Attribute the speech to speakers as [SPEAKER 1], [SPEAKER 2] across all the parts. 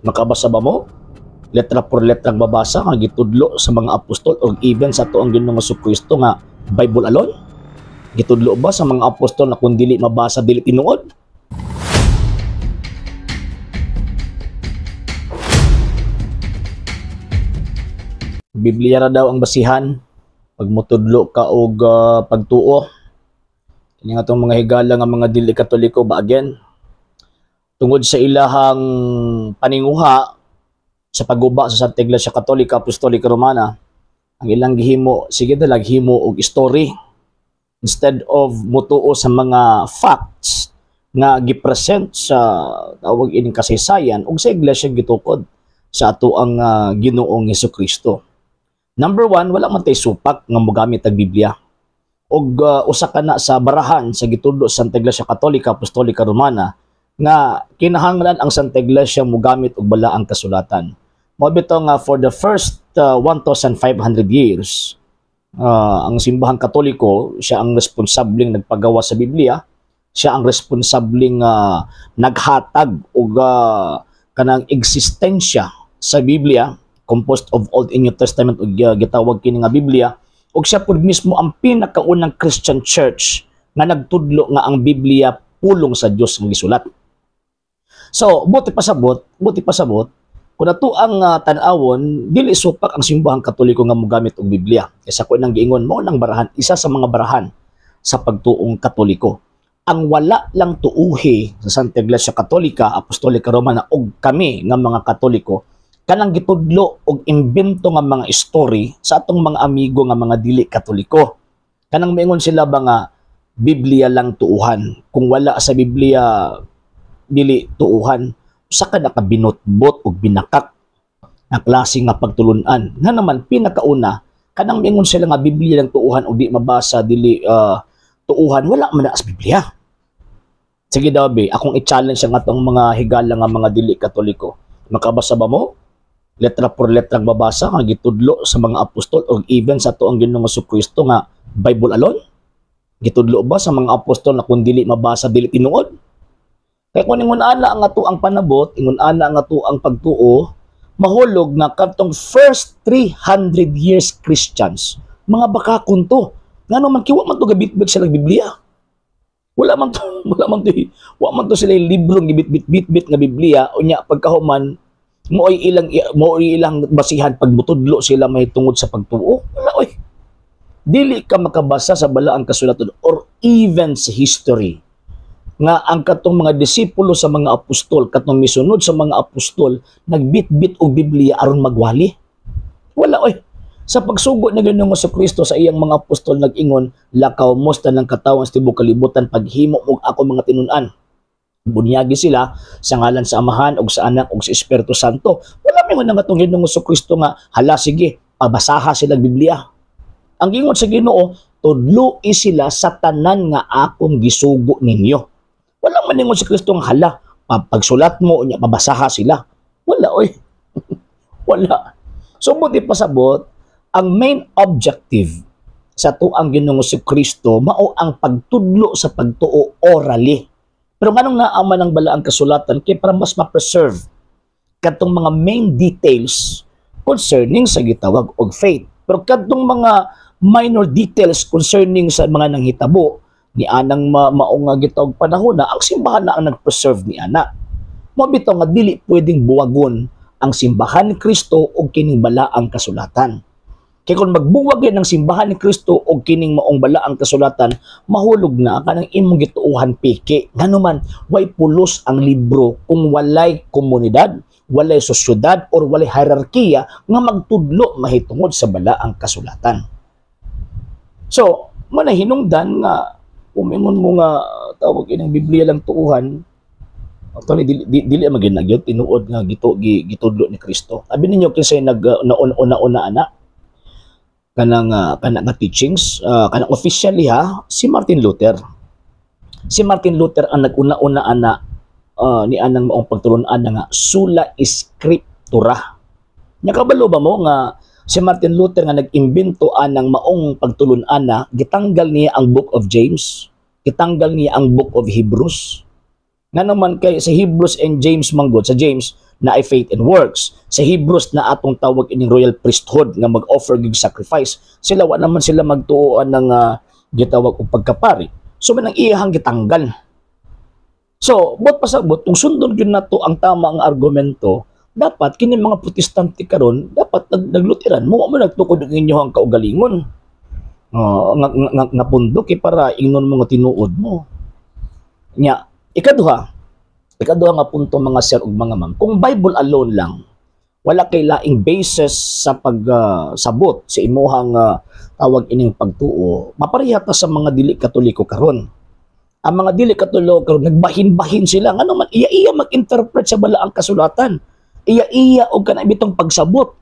[SPEAKER 1] Makabasa ba mo? Letra por letra babasa nga gitudlo sa mga apostol o even sa tuang Ginoong Jesucristo nga Bible alone? Gitudlo ba sa mga apostol na kung dili mabasa dili tinuod? Biblia ra daw ang basihan pag motudlo ka og pagtuo. Kini nga tong mga higala nga mga dili Katoliko ba again tungod sa ilahang paninguha sa pagguba sa Santa Iglesia Katolika Apostolika Romana, ang ilang gihimo sige dalag himo og story instead of mutuo sa mga facts nga gipresent sa tawag ining kasaysayan ug sa iglesia gitukod sa ato ang Ginoong Hesukristo. Number one, wala man tay supak nga mogamit ang Biblia. Og usa ka na sa barahan sa gitudlo sa Santa Iglesia Katolika Apostolika Romana nga kinahanglan ang Santa Iglesia mogamit og balaang kasulatan. Mao bitaw nga for the first 1,500 years, ang simbahang Katoliko siya ang responsableng nagpagawa sa Biblia, siya ang responsableng naghatag og kanang eksistensya sa Biblia, composed of Old and New Testament ug gitawag kini nga Biblia, ug siya pud mismo ang pinakaunang Christian church nga nagtudlo nga ang Biblia pulong sa Dios nga gisulat. So, buti pasabot, kung ato ang tan-awon, dili supak ang simbahang Katoliko nga mogamit og Biblia. Kaysa ko nang giingon mo nang barahan, isa sa mga barahan sa pagtuong Katoliko. Ang wala lang tuuhi sa Santa Iglesia Katolika Apostolika Romana og kami nga mga Katoliko kanang gitudlo og imbento nga mga story sa atong mga amigo nga mga dili Katoliko. Kanang moingon sila ba nga Biblia lang tuuhan. Kung wala sa Biblia dili tuuhan, usa ka nakabinotbot og binakak na klase nga pagtulunan. Nga naman pinakauna kanang moingon sila nga Biblia lang tuuhan og di mabasa dili tuuhan, wala man na sa Biblia. Sige daw be, akong i-challenge ang atong mga higala nga mga dili Katoliko. Makabasa ba mo? Letra por letra babasa nga gitudlo sa mga apostol o even sa tuang Ginoong Jesucristo nga Bible alone? Gitudlo ba sa mga apostol na kung dili mabasa dili tinuod? Kaya kung ingon ana ang ato ang panabot, ingon ana ang ato ang pagtuo, mahulog nga kadtong first 300 years Christians, mga bakakon to. Ngano man kiwa man to gabitbit sila Biblia. Wala man to sila librong gibit-bit nga Biblia unya pagkahuman mo ay ilang basihan pag mutudlo sila mahitungod sa pagtuo. Wala oy. Dili ka makabasa sa balaang kasulatan or even sa history nga ang katong mga disipulo sa mga apostol, katong misunod sa mga apostol nagbitbit og Biblia aron magwali. Wala oy. Sa pagsugo na Ginoong Jesucristo sa iyang mga apostol nag-ingon, lakaw mos tanang katawan sa tibuok kalibutan paghimo og ako mga tinun-an. Bunyagi sila sa ngalan sa Amahan ug sa Anak ug sa Espiritu Santo. Wala may nga atong Ginoong Jesucristo nga hala sige, pabasaha sila Biblia. Ang gingon sa Ginoo, tudloi sila sa tanan nga akong gisugo ninyo. Wala man ingon si Kristo nga hala, pagsulat mo unya pabasaha sila. Wala oy. Wala. So buti pasabot, ang main objective sa tuang Ginoong Jesucristo mao ang pagtudlo sa pagtuo orally. Pero nganong naaman ang balaang kasulatan kay para mas ma-preserve kadtong mga main details concerning sa gitawag og faith. Pero kadtong mga minor details concerning sa mga nanghitabo ni anang maong gitawag panahon na ang simbahan na ang nag-preserve ni ana. Mao bitaw nga dili pwedeng buwagon ang simbahan ni Kristo og kining balaang kasulatan. Kaya kung magbuwag yan ng simbahan ni Kristo o kining maong balaang kasulatan, mahulog na kanang imong gituuhan piki. Ganuman, way pulos ang libro kung walay komunidad, walay sosyudad, or walay hierarkiya nga magtudlo mahitungod sa balaang kasulatan. So, manahinungdan nga, umingon mo nga, tawag inang Biblia lang tuuhan, actually, dili maginagyo, tinuod nga gitudlo ni Kristo. Abi ninyo kinsay nauna ana, kanang teachings, kanang officially si Martin Luther. Si Martin Luther ang naguna-una ana ni anang maong pagtulunan nga sola scriptura. Nya kabalo ba mo nga si Martin Luther nga nag-imbento anang maong pagtulunan na gitanggal niya ang Book of James, gitanggal niya ang Book of Hebrews. Nga naman kay sa Hebrews and James manggod, sa James na ay faith and works. Sa Hebrews na atong tawag ining royal priesthood nga mag-offer gig sacrifice. Sila wa naman sila magtuoan ng gitawag og pagkapari. So manang iyahang gitanggal. So, bot pasabot, kung sundon yun na to ang tama ang argumento, dapat kini mga protestante karon dapat naglutiran mo nagtukod ang inyong kaugalingon. Nga pundok para ingnon mo nga tinuod mo. Nya, ikaduha nga punto mga sir ug mga ma'am, kung Bible alone lang, wala kay laing basis sa pagsabot sa imuhang tawag ining pagtuo, mapareha ta sa mga dili Katoliko karon. Ang mga dili Katoliko karon nagbahin-bahin sila ngano man iya mag-interpret sa balaang kasulatan. Iya og kana bitong pagsabot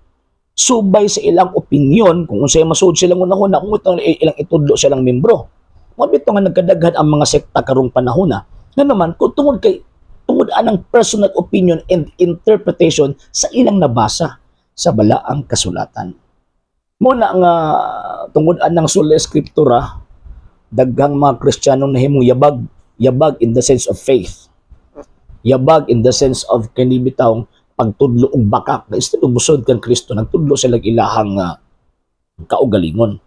[SPEAKER 1] subay sa ilang opinion kung unsay masud silang una-una kung ilang itudlo silang membro. Mo bito nga nagkadaghan ang mga sekta karong panahon na. Nga naman kung tungod anang personal opinion and interpretation sa ilang nabasa sa balaang kasulatan. Muna nga tungod anang sola eskriptura, daghang mga Kristiyano nahimong yabag in the sense of faith. Yabag in the sense of kanibitawng pagtudlo og bakak na instead of musod kan Kristo nagtudlo sila ilahang kaugalingon.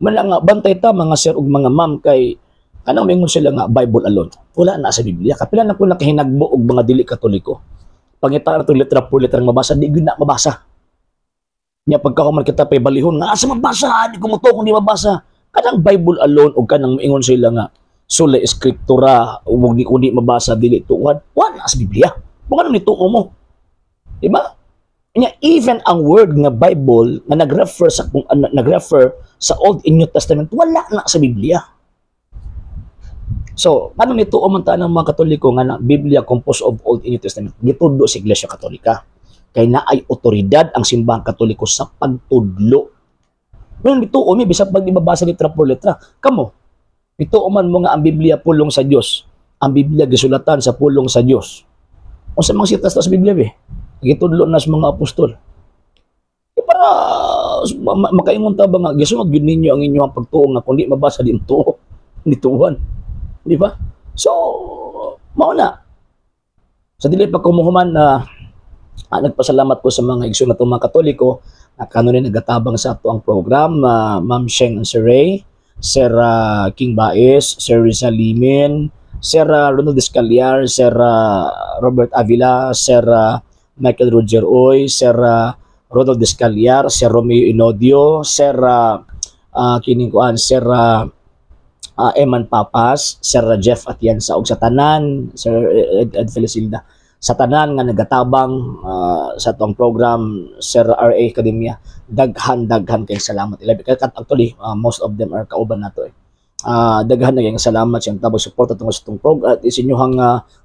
[SPEAKER 1] Mala nga bantay ta mga sir ug mga ma'am kay anong mingon sila nga Bible alone. Wala na sa Biblia. Kapila na ko nakahinagbo og mga dili Katoliko. Pangita to litra por litra mabasa di gyud na mabasa. Nya pagkahuman kita pay balihon nga asa mabasa di ko muto kung di mabasa. Kanang Bible alone og kanang mingon sila nga sola eskriptura ug di kundi mabasa dili tuwad. Wala sa Biblia. Mo kanang nituo mo. Diba? Even ang word nga Bible na nag-refer sa Old and New Testament, wala na sa Biblia. So, ano nito umanta ng mga Katoliko nga na Biblia composed of Old and New Testament? Gitudlo sa Iglesia Katolika. Kay na ay otoridad ang simbahang Katoliko sa pagtudlo. Ngayon, ito umi, bisag pag ibabasa litra por litra. Kamo, ito man mo nga ang Biblia pulong sa Diyos. Ang Biblia gisulatan sa pulong sa Diyos. O sa mga sitas sa Biblia, gitudlo na sa mga apostol. Para makaingon ta ba nga gisunod gyud ninyo ang inyong pagtuo nga kundi mabasa dito nituan. Di ba? So, mao na. Sa dili pa kumuhuman na nagpasalamat ko sa mga igsoon natong mga Katoliko na kanunin nagatabang sa ato ang program, Ma'am Sheng and Sir Ray, Sir King Baez, Sir Rizal Limin, Sir Ronald Escaliar, Sir Robert Avila, Sir Michael Roger Oy, Sir Ronald Escaliar, Sir Romeo Inodio, Sir Sir Eman Papas, Sir Jeff Atienza og sa tanan, Sir Ed Felicilda, sa tanan nga nagatabang sa tong program, Sir RA Academia, daghan kay salamat. Actually, most of them are kauban nato daghan na kayong salamat sa tabang support atong sa itong program at isinyohang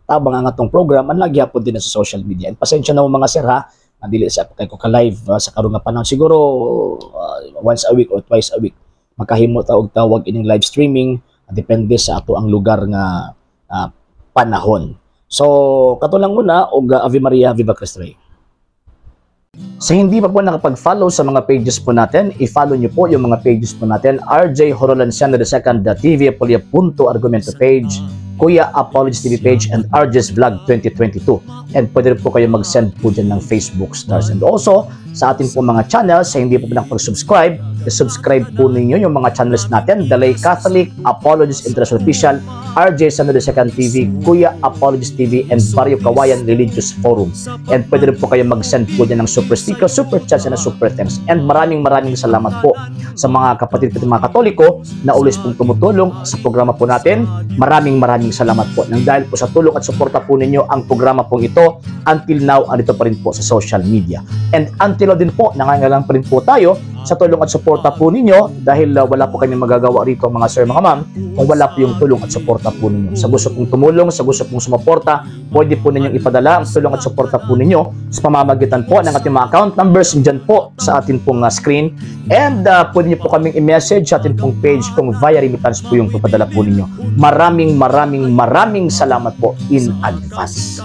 [SPEAKER 1] tabang ang atong program ang nagyapon din na sa social media. And pasensya na mo mga sir ha, dili sa kay ko ka-live sa karong nga panahon. Siguro once a week or twice a week makahimo ta og tawag ining live streaming, depende sa ato ang lugar nga panahon. So kato lang muna og Ave Maria, Viva Cristo Rey. Sa hindi pa po nakapag-follow sa mga pages po natin, i-follow nyo po yung mga pages po natin. RJ Horolanciano II, TV Apolia Punto Argumento page, Kuya Apologist TV page, and RJ's Vlog 2022. And pwede rin po kayo mag-send po dyan ng Facebook stars. And also, sa ating po mga channels, sa hindi po nakapag-subscribe, i-subscribe po ninyo yung mga channels natin, The Lay Catholic, Apologist International Official, RJ Sano II TV, Kuya Apologist TV, and Barrio Kawayan Religious Forum. And pwede rin po kayo mag-send po dyan ng super sticker, super chats, and super thanks. And maraming salamat po sa mga kapatid ko mga Katoliko na ulis pong tumutulong sa programa po natin. Maraming salamat po. Nang dahil po sa tulong at suporta po ninyo, ang programa pong ito, until now, andito pa rin po sa social media. And until now din po, nangangailangan pa rin po tayo sa tulong at suporta po ninyo dahil wala po kami magagawa rito mga sir, mga ma'am, kung wala po yung tulong at suporta po ninyo. Sa gusto pong tumulong, sa gusto pong sumuporta, pwede po ninyong ipadala ang tulong at suporta po ninyo sa pamamagitan po ng ating mga account numbers dyan po sa ating pong screen. And pwede nyo po kaming i-message sa ating pong page kung via remittance po yung papadala po ninyo. Maraming salamat po in advance.